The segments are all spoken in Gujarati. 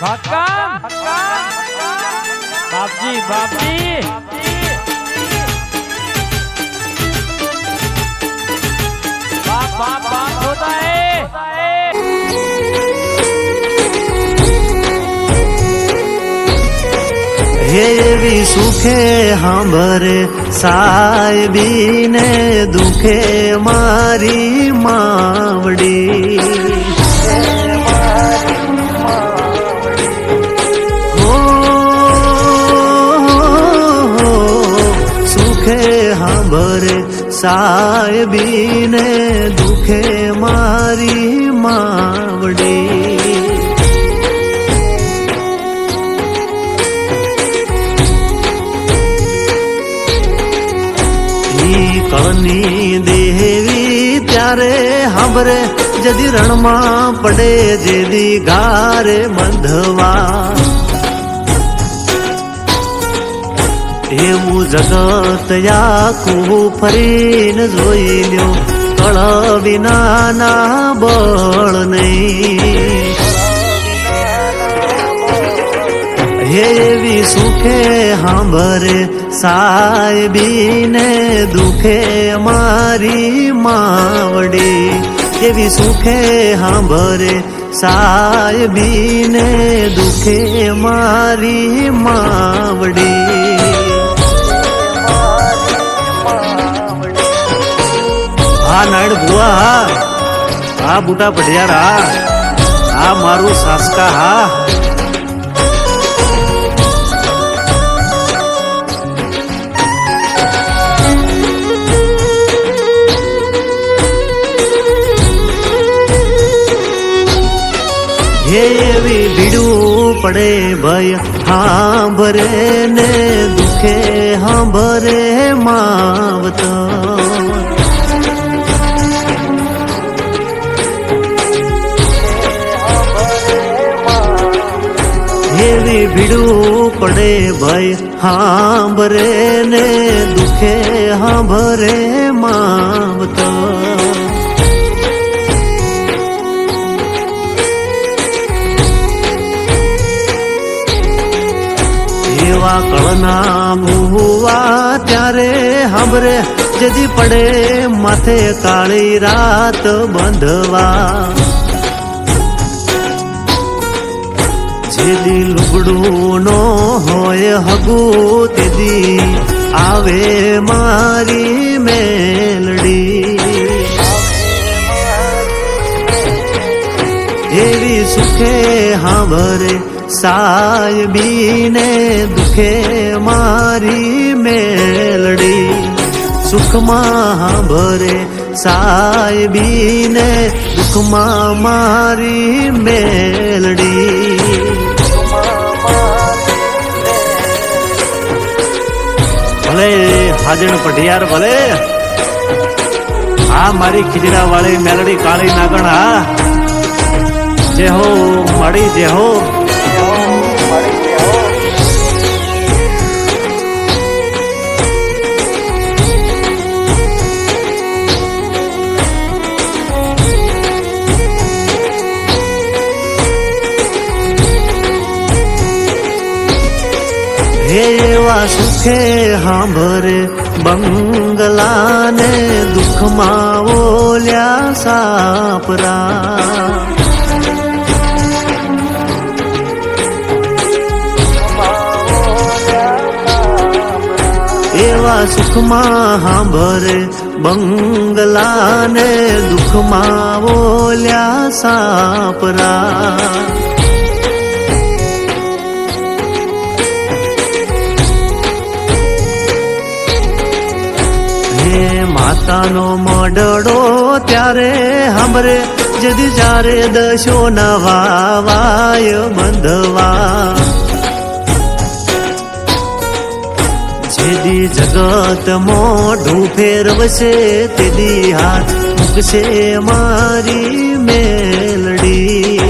બાપજી બાપજી બાપ બાપ બાપ હોતા હે એવી સુખે હાંભરે સાહેબી ને દુખે મારી માવડી સુખે હાંભરે સાહેબી ને દુખે મારી માવડી કળની દેવી ત્યારે હાંભરે જદી રણમાં પડે જેદી ગારે બંધવા એવું જગત આખું ફરીને જોઈ લ્યો કળ વિનાના બળ નહીં એવી સુખે હાંભરે સાહેબી ને દુખે મારી માવડી એવી સુખે હાંભરે સાહેબી ને દુખે મારી માવડી હા નાયણ બુઆ હા બુટા પઢિયાર હા મારું સાસકા હા એવી ભીડું પડે ભય હાંભરે ને દુખે હાંભરે માવત એવી ભીડું પડે ભય હાંભરે ને દુખે હાંભરે માવત એવા કળના ભુવા ત્યારે હાંભરે જદી પડે માથે કાળી રાત બંધવા જેદી લુગડું નો હોય હગું તેદી આવે મારી મેલડી એવી સુખે હાંભરે સાહેબી ને દુખે મારી મેલડી સુખમાં હાંભરે સાહેબી ને દુખમાં મારી મેલડી ભલે હાજણ પઢિયાર ભલે આ મારી ખીજડા વાળી મેલડી કાળી નાગણ હા જે હો મળી જે હો એવા સુખે હાંભરે બંગલા ને દુઃખમાં ઓલ્યા સાપરા એવા સુખમાં હાંભરે બંગલા ને દુઃખમાં ઓલ્યા સાપરા માતાનો મડડો ત્યારે હાંભરે જદી જારે દશો નવાય બંધવા જેદી જગત મોઢું ફેરવશે તેદી હાથ મૂકશે મારી મેલડી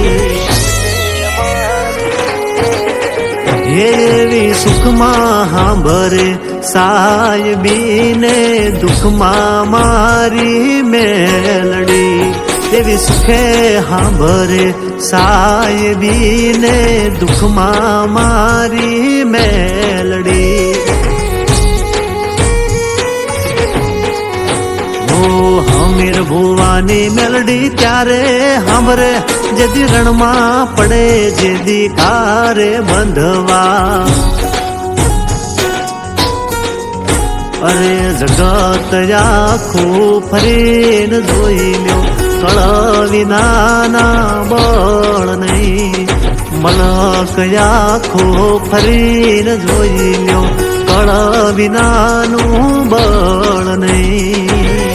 એવી સુખમાં હાંભરે સાહેબી ને દુઃખમાં મારી મેલડી દેવી સુખે હાંભરે સાહેબીને દુઃખમાં મારી મેલડી હમીર ભુવાની મેલડી ત્યારે હાંભરે જેદી રણમાં પડે જેદી કારે બંધવા અરે જગત આખું ફરીને જોઈ લ્યો કળ વિનાના બળ નહીં મલક આખો ફરીને જોઈ લ્યો કળ વિનાનું બળ નહીં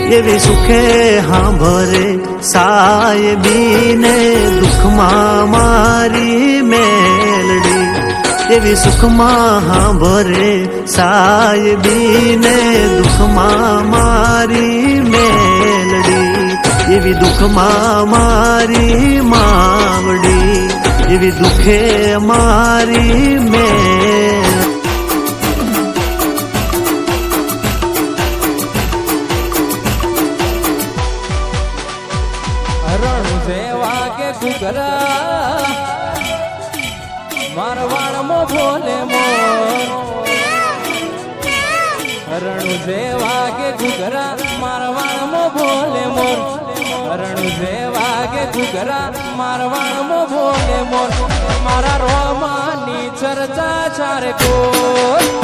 એવી સુખે હાંભરે સાહેબીને દુઃખમાં મારી મેલડી એવી સુખમાં હાંભરે સાહેબીને દુઃખમાં મારી મેલડી એવી દુઃખમાં મારી માવડી એવી દુઃખે મારી મેલ રણ જેવા કે ઘૂઘરા મારવાડમાં બોલે મોર રણ જેવા કે ઘૂઘરા મારવાડમાં બોલે મોર રણ જેવા કે ઘૂઘરા મારવાડમાં બોલે મોર મારા રોમાની ચર્ચા ચારે કોર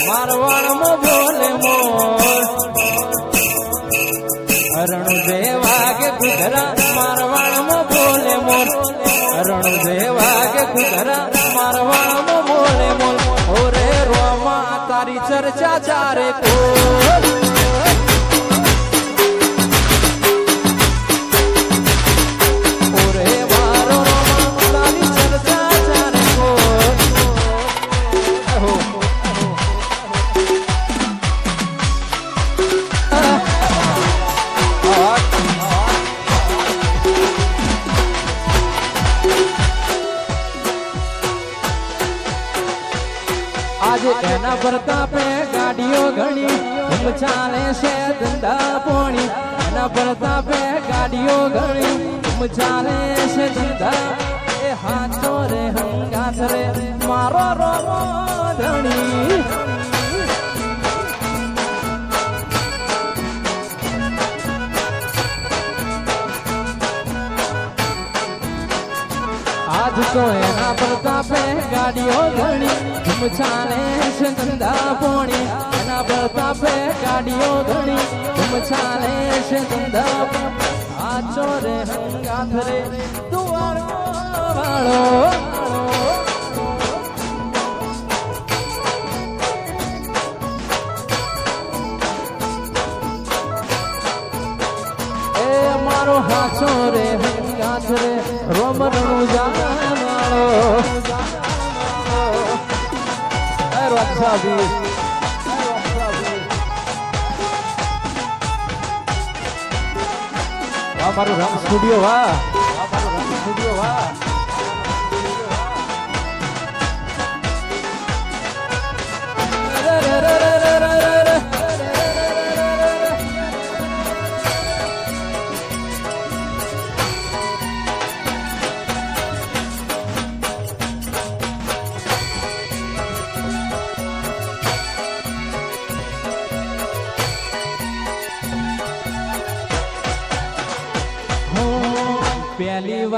મારવાડમાં બોલે મોર રણ જેવા કે ઘૂઘરા મારવાડમાં બોલે મોર રણ જેવા કે ઘૂઘરા મારવાડમાં બોલે મોર ઓરે રોમા તારી ચર્ચા ચારે કોર આજે એના પ્રતાપે ગાડીઓ ઘણી ધૂમ ચાલે છે ધંધા પોણી એના પ્રતાપે ગાડીઓ ઘણી ધૂમ ચાલે છે ધંધા એ હાથો રે હંગાથ રે મારો રોમો ધણી આજ તો એના પ્રતાપે ગાડીઓ ઘણી ધૂમ ચાલે છે ધંધા પોણી એના પ્રતાપે ગાડીઓ ઘણી ધૂમ ચાલે છે ધંધા આચો રે હંગાથ રે દુવાળો વાળો એ મારો હાચો રે હંગાથ રે રોમ રણું જાવાળો મારું રંગ સ્ટુડિયો વાહ સ્ટુડિયો વાહ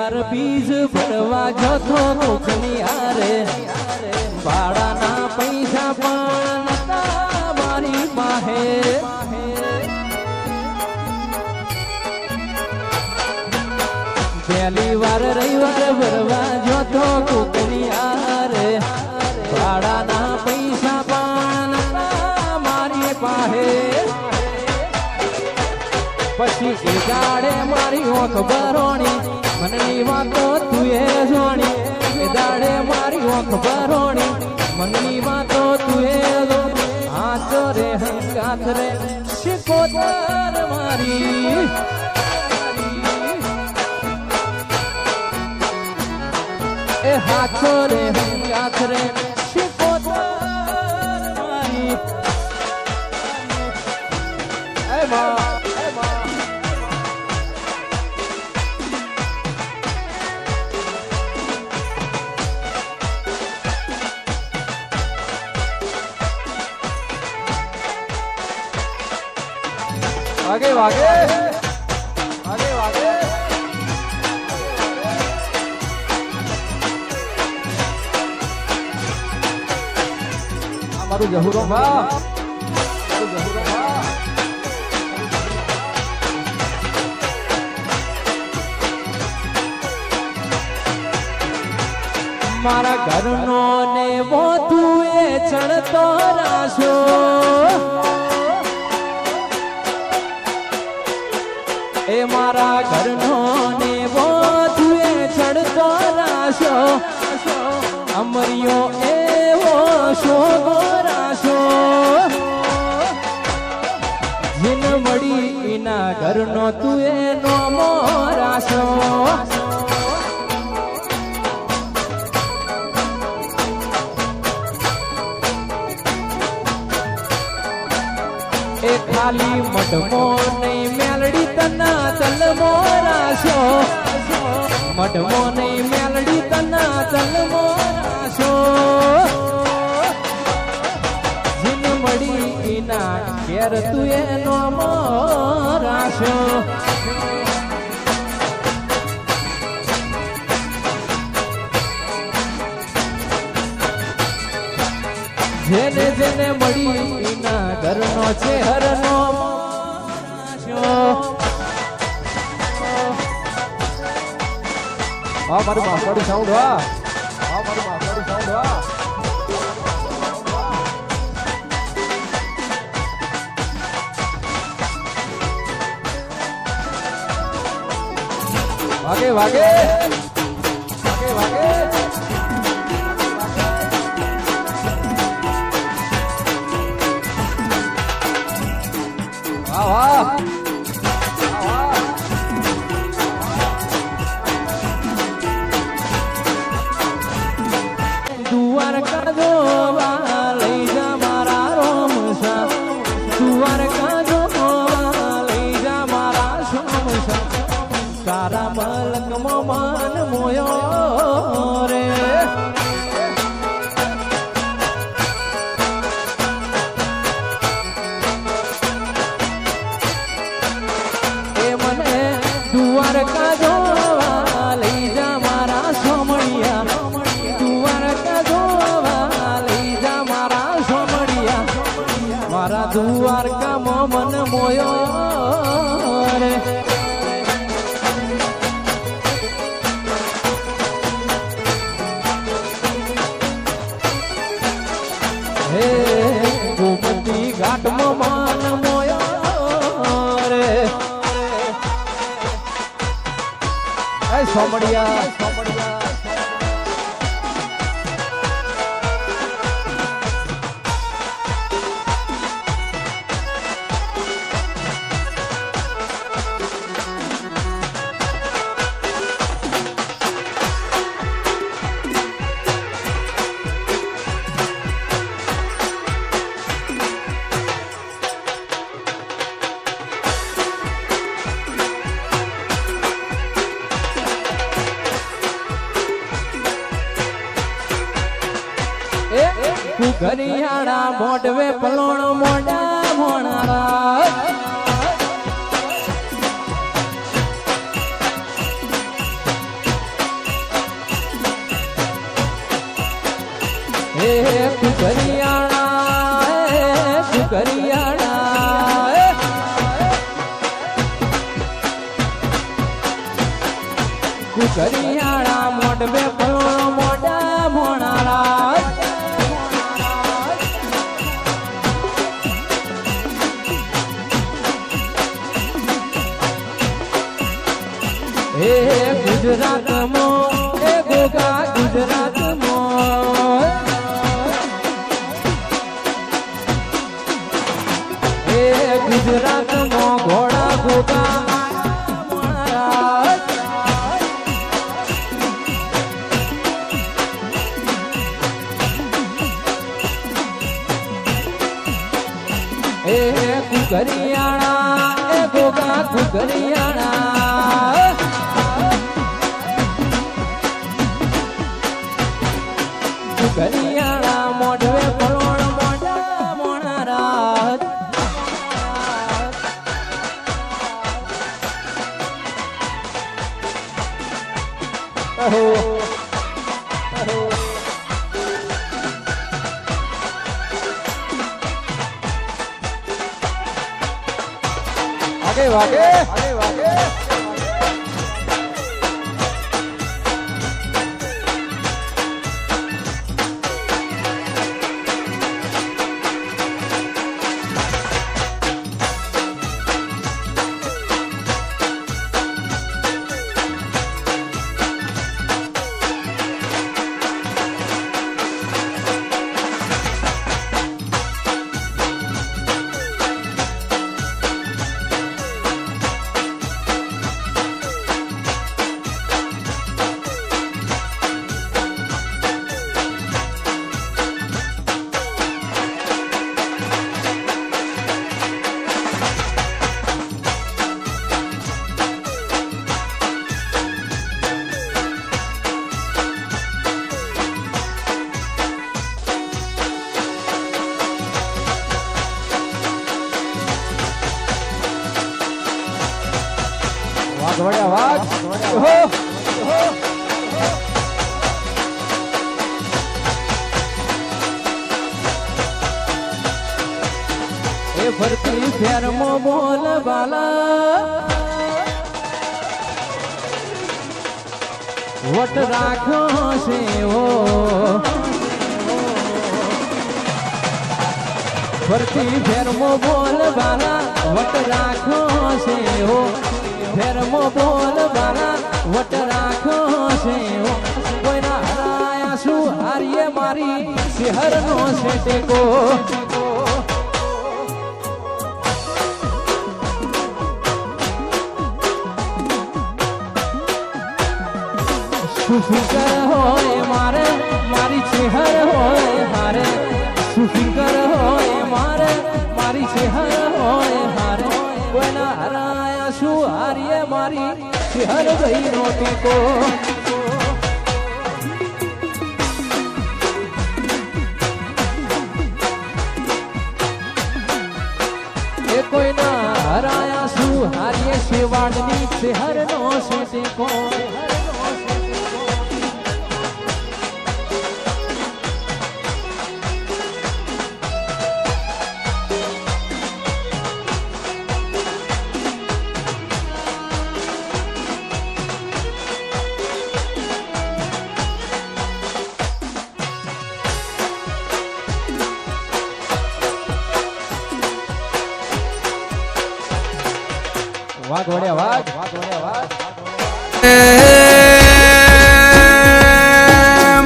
વાર બીજ ભરવા જતો કોકની હારે ભાડાના પૈસા પણ નતા મારી પાસે પહેલી વાર રવિવાર ભરવા જતો કોકની હારે ભાડાના પૈસા પણ નતા મારી પાસે પછી એ દાડે મારી ઓંખ ભરોણી મનની વાતો તું એ જોણી એ દાડે મારી ઓંખ ભરોણી મનની વાતો તું એ જોણી હાથ રે હંગાથ રે શિકોતર મારી એ હાથ રે હંગાથ રે શિકોતર મારી એ મા आगे आगे आगे आगे हमारू जहूरो भा मारा घरनो ने वो तुए चढ़तो राशो ए मारा घरनो ने वो तुए चढ़तो राशो अमरियो एवो शोभो राशो जिन मड़ी इना घरनो तुए नोमो राशो ए खाली मडमो नहीं मेलड़ी तना तलमो राशो मडमो नहीं मेलड़ी तना तलमो राशो जिन मड़ी इना घेर तुए नोमो राशो जेने जेने मड़ी इना घरनो चेहरनो हाँ मारू माफड़ी साउंड वा हाँ मारू माफड़ी साउंड वा वागे वागे वागे वागे वाह दुआर का जो ले जा मारा रोमसा दुआर का जो ले जा मारा सोमसा तारा मलक मन मोयो रे दुआर का जो ले जा मारा सोमड़िया दुआर का जो ले जा मारा सोमड़िया मारा दुआर का मोमन मोयो रे हे गोमती घाट मोमन मोयो रे सोमड़िया सोमड़िया घरियाड़ा मोडवे पलोण मोडा मोणारा એ કુકરિયાણા કુકરિયાણા મોઢવે પલોણો મોઢા મોણારા એ ગુજરાતમાં એ ગોગા ગુજરાતમાં એ ગુજરાતમાં ઘોડા ગોગા એ કુકરિયાણા એ ગોગા કુકરિયાણા કુકરિયાણા મોઢવે પલોણ મોઢા મોણારા વાગે વાઘ એ ફરતી ફેરમો બોલ બાલા વટ રાખ્યો છે ઓ ફરતી ફેરમો બોલ બાલા વટ રાખ્યો છે ઓ ફેરમો બોલ બાલા વટ રાખ્યો છે ઓ કોઈના હરાયા શું હારીએ મારી શહેરનો છે ટેકો સુફિકર હોય મારે મારી ચેહર હોય હારે સુફિકર હોય મારે મારી ચેહર હોય હારે કોઈના હરાયા શું હારીએ મારી ચેહર ગઈ નો ટેકો એ કોઈના હરાયા શું હારીએ શેવાડની ચેહર નો છે ટેકો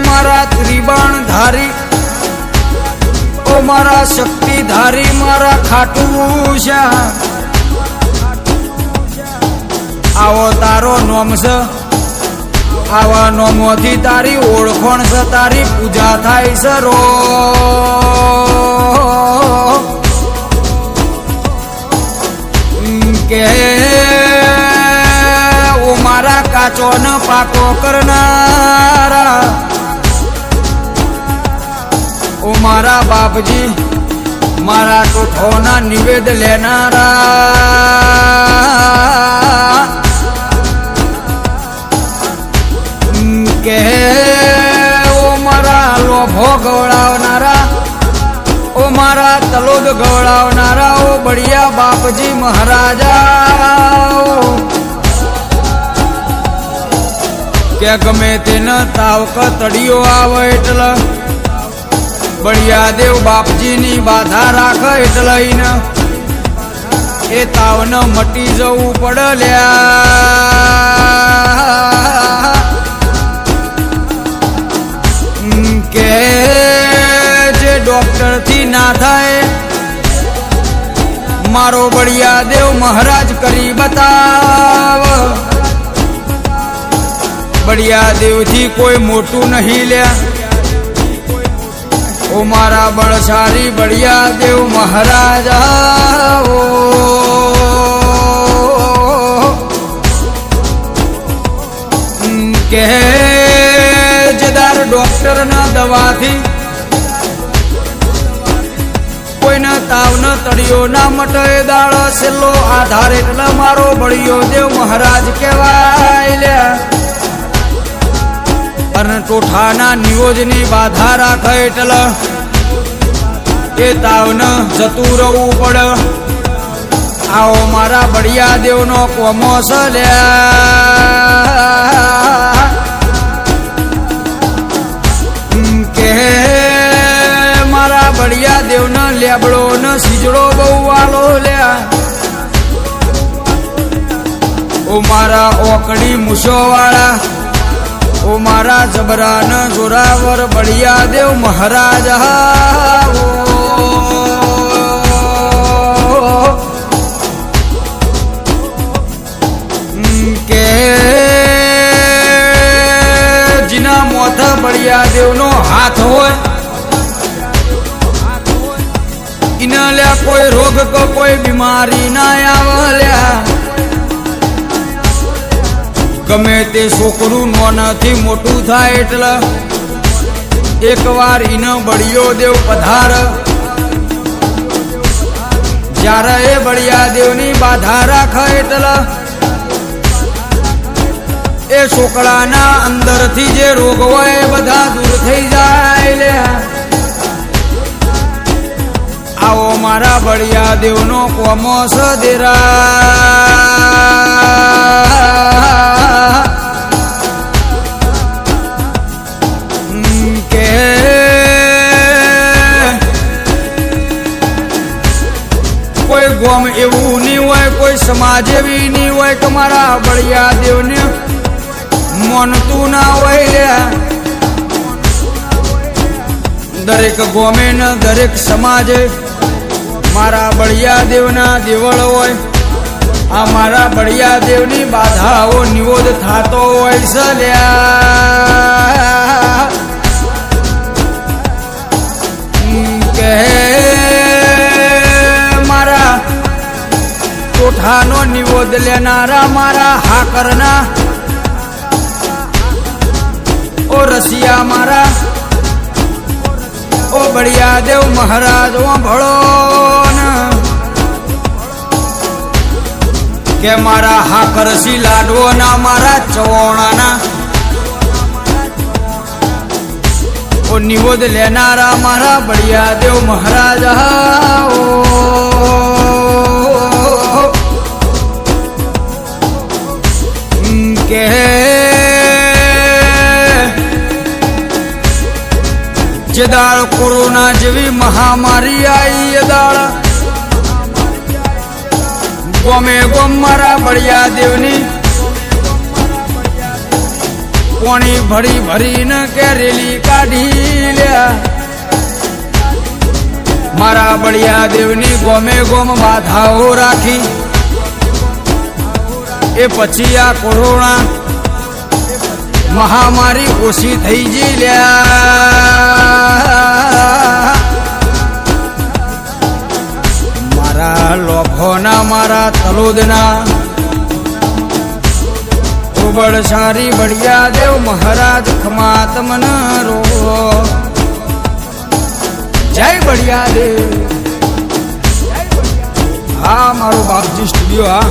મારા ત્રિબાણ ધારી ઓ મારા શક્તિ ધારી મારા ખાટું છે આવો તારો નોમ છે આવા નોમોથી તારી ઓળખણ છે તારી પૂજા થાય છે રો કે ઓ મારા કાચો ન પાકો કરનારા ઓ મારા બાપજી મારા ટોઠોના નિવેદ લેનારા કે ઓ મારા લોભો ગવડાવનારા, ઓ મારા તલોદ ગવડાવનારા, ઓ બળિયા બાપજી મહારાજા, કે ગમે તેને તાવક તળિયો આવે એટલે બળિયા દેવ બાપજીની બાધા રાખે એટલે એ તાવને મટી જવું પડે લ્યા, કે જે ડોક્ટર થી ના થાય મારો બળિયા દેવ મહારાજ કરી બતાવ, બળિયા દેવ થી કોઈ મોટું નહીં લ્યા, ઓ મારા બળશારી બળિયા દેવ મહારાજ, કે જદાર ડોક્ટર ના દવાથી કોઈને તાવ ન તળિયો ના મટે દાડો છેલ્લો આધાર એટલે મારો બળિયો દેવ મહારાજ કહેવાય લ્યા, અને ટોઠાના નિયોજની બાધા રાખે એટલે એ તાવને જતું રહેવું પડે, આવો મારા બળિયા દેવનો કોમો છે લ્યા, કે મારા બળિયા દેવનો લેબડો ને સીજડો બહુ વાલો લ્યા, ઓ મારા ઓકડી મૂછો વાળા, ઓ મારા જબરાન જોરાવર બળિયા દેવ મહારાજ, કે જીના મોથ બળિયા દેવનો હાથ હોય ઇના લ્યા કોઈ રોગ કે કોઈ બીમારી ના આવે લ્યા, ગમે તે છોકરું નોનાથી મોટું થાય એટલે એકવાર ઈનો બળિયો દેવ પધાર, જ્યારે એ બળિયા દેવની બાધા રાખે એટલે એ છોકરાના અંદરથી જે રોગ હોય એ બધા દૂર થઈ જાય લ્યા, આવો મારા બળિયા દેવનો કોમો સદેરા, કે કોઈ ગોમ એવું નહીં હોય, કોઈ સમાજ એવી નહીં હોય કે મારા બળિયા દેવને મોનતું ના હોય લ્યા, દરેક ગોમે ને દરેક સમાજે મારા બળિયા દેવના દેવળ હોય, આ મારા બળિયા દેવની બાધાઓ નિરોધ થતો હોય છે લ્યા, કે મારા કોઠાનો નિરોધ લેનારા મારા હાકરના, ઓ રસિયા મારા, ઓ બળિયા દેવ મહારાજ ભળો કે મારા હાકરસી લાડવોના મારા ચવોણાના, ઓ નિવોદ લેનારા મારા બળિયા દેવ મહારાજ, કે જે દાળ કોરોના જેવી મહામારી આવી એ દાળ ગોમે ગોમ મારા બળિયા દેવની પોણી ભરી ભરીને કે રેલી કાઢી લ્યા, મારા બળિયા દેવની ગોમે ગોમ બાધાઓ રાખી, એ પછી આ કોરોના મહામારી ઓછી થઈ ગઈ લ્યા, મારા લોભોના મારા તલોદના બળશારી બળિયા દેવ મહારાજ ખમાત મન રો, જય બળિયા દેવ. હા મારું બાપજી સ્ટુડિયો, હા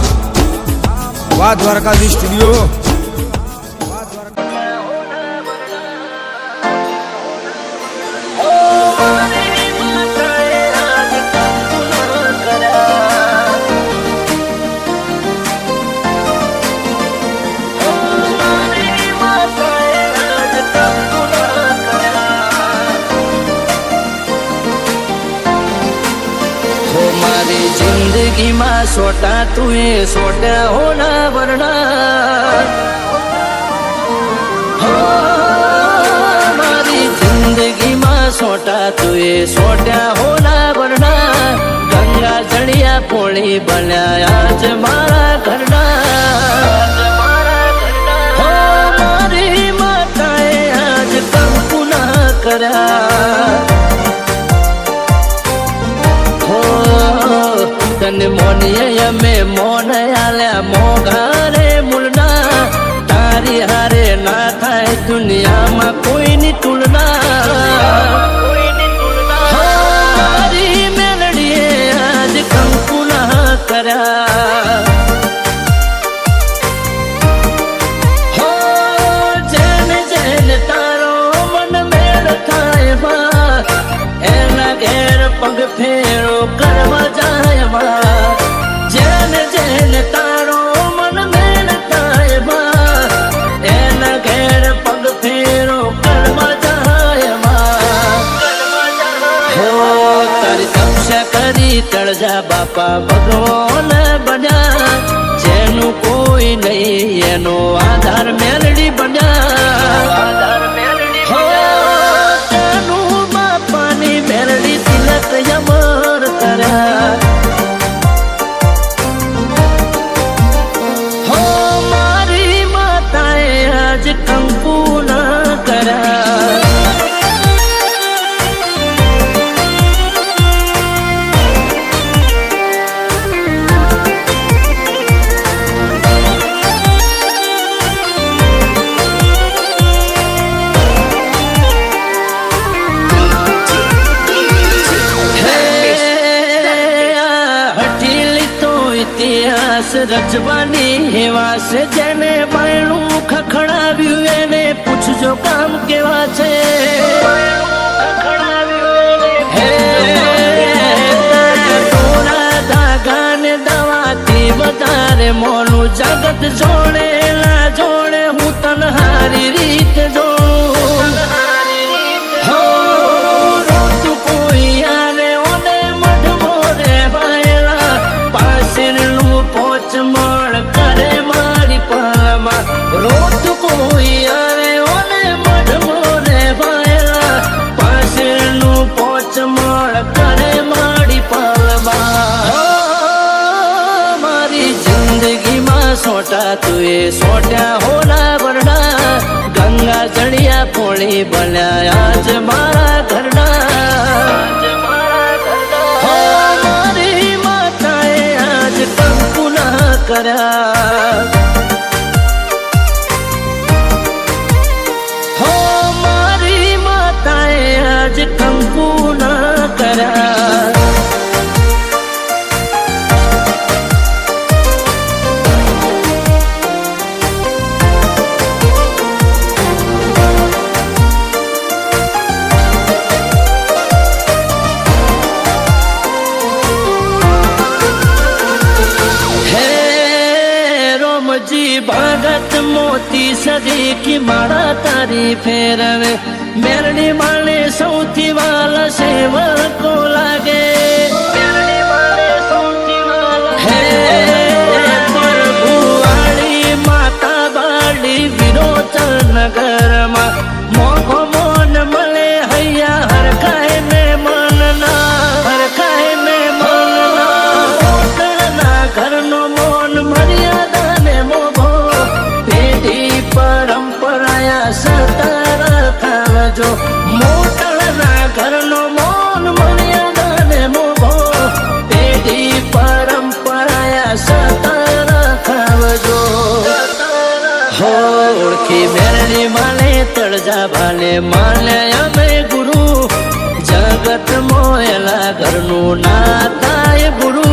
વા દ્વારકાજી સ્ટુડિયો. જિંદગીમાં સોટા તું એ સોટા હોના વરણા મારી જિંદગીમાં સોટા તું એ સોટા હોના વરણા ગંગા જળિયા પોળી બન્યા આજ મારા ઘરના મારી માતાએ આજ કંકુ ના કર્યા તને મોનીએ અમે મોન આલ્યા મોઘારે મૂળના તારી હારે ના થાય દુનિયામાં કોઈની તુલના મારી મેલડીએ આજ કંકુ ના કર્યા હો જેને જેને તારો મન મેળ થાય બા એના ઘેર પગ ફેરો કરવા જાય જેને જેને તારો મન મેળ થાય બા એના ઘેર પગ ફેરો કરવા જાય હો તારી તપસ્યા કરી તળજા બાપા ભગવાન બન્યા જેનું કોઈ નહીં એનો આધાર મેલડી બન્યા મેલડી તિલક યમર કર્યા હો મારી માતાએ આજ કંકુ ના કર્યા ઇતિહાસ રચવાની હેવાસ જેને બાયણું ખખડાવ્યું એને પૂછજો કામ કેવા છે ધાગા ને દવાથી વધારે મોનું જગત જોડેલા જોડે હું તને હારી રીત જોઉં હો રોતું કોઈ આને ઓને મઢમો રે ભાયલા પાસેનું પોચ મળ કરે મારી પાલમાં રોત કોઈ આરે ઓને મઢમો રે ભાયલા પાસેનું પોચ મળ કરે મારી પાલમાં મારી જિંદગીમાં સોટા તું એ સોટા હોના વરણા ગંગા જળિયા પોળી બન્યા આજ મારા ઘરના કર્યા હો મારી માતાએ આજ કંકુ ના કર્યા ભગત મોતી સદી કી માળા તારી ફેરવે મેરડી માળે સૌથી વાલા સેવકો લાગે હે પ્રભુ વાળી માતા બાળી વિરોચન નગરમાં મોઘો મોન મળે હૈયા હરખાય ને મનના હરખાય ને મનના મોટના ઘરનો મોન મર્યાદા પરંપરાયા સતાર થાવજો મોટળના ઘરનો મોન મર્યાદા ને મોભો પેઢી પરંપરાયા સતાર થાવજો હો ઓળખી મેરડી માલે તળજા ભાલે માલે અમે ગુરુ જગત મોયલા ઘરનું ના થાય ગુરુ